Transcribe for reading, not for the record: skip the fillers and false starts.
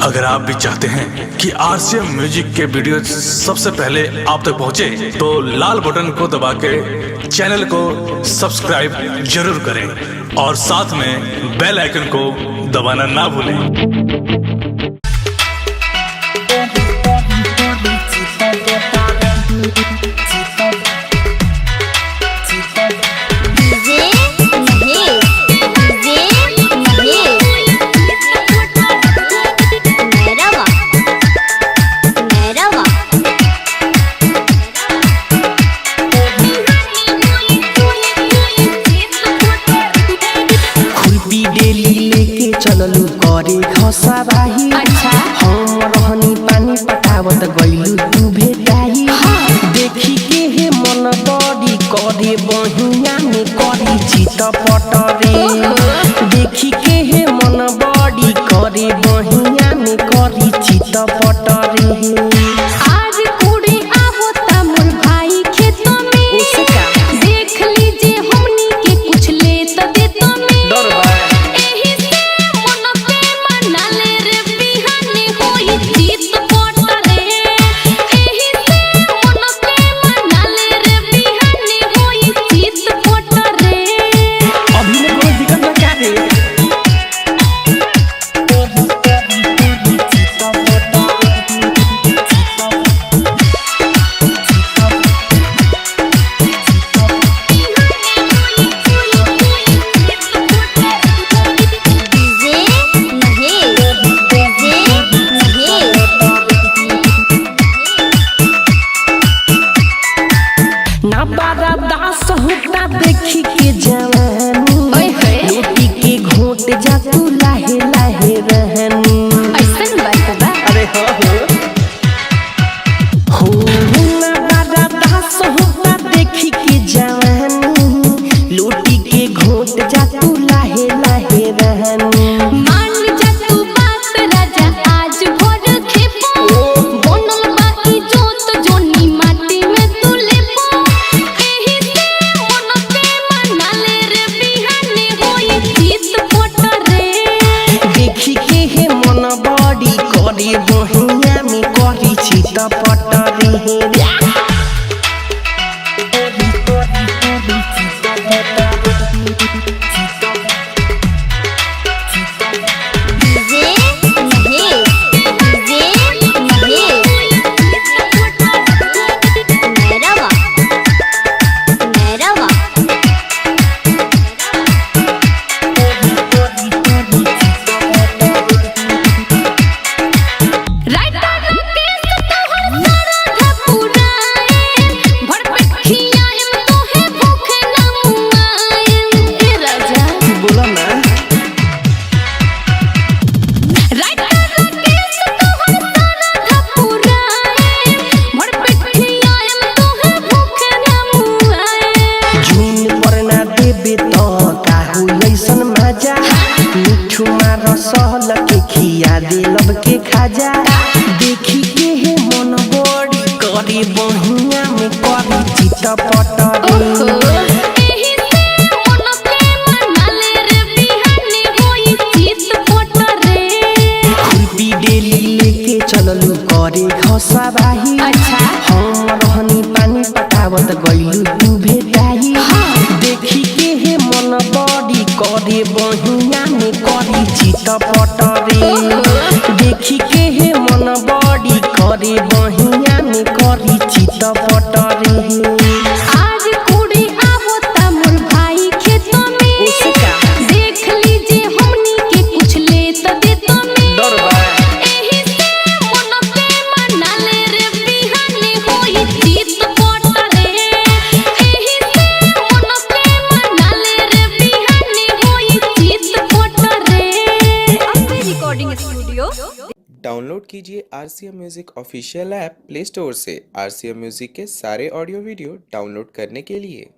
अगर आप भी चाहते हैं कि आरसीएम म्यूजिक के वीडियो सबसे पहले आप तक पहुंचे, तो लाल बटन को दबा के चैनल को सब्सक्राइब जरूर करें और साथ में बेल आइकन को दबाना ना भूलें। चललू करे घसराही। अच्छा। हम रहनी पानी पटावत गइलू तू भेटाई। देखी के हे मन बड़ी करे बहिया में करी चित पटरे। देखी के हे मन बड़ी करे बहिया में करी चित पटरे। देखी के जवानी रोटी के घोट जा तू लाहे लाहे रहनी। ऐसन बात बा। अरे हो ना बारा दास होता देखी के जवानी रोटी के घोट जा तू लाहे लाहे रहनी। मान जा तू बात राजा आज भोर खेपो बनल बाकी जोत जोनी माटी में तू लेपो। एही से मन पे मनाले रे बिहाने होई चित पटरे। देखी के हे मन बड़ी करे बहिया में करी चित पटरे। सहल के खिया दे लब के खाजा। देखी के हे मन बड़ी करे बहिया में करी चित पटरे। खुरपी डेली लेके चललू करे घसराही। अच्छा। हम रहनी पानी पटावत गइलू तू भेटाई। देखी के हे मन बड़ी करे बहिया में करी चित पटरे। देखी के हे मन बड़ी करे बहिया में करी चित पटरे। आज कुड़ी आवता मोर भाई खेत में। देख लीजिए हमनी के कुछ ले त देत में। डर बा। एही से मन पे मनाले रे बिहाने होई चित पटरे। एही से मन पे मनाले रे बिहाने होई चित पटरे। अपने रिकॉर्डिंग स्टूडियो। डाउनलोड कीजिए RCM music official app play store से। आरसीएम म्यूजिक के सारे ऑडियो वीडियो डाउनलोड करने के लिए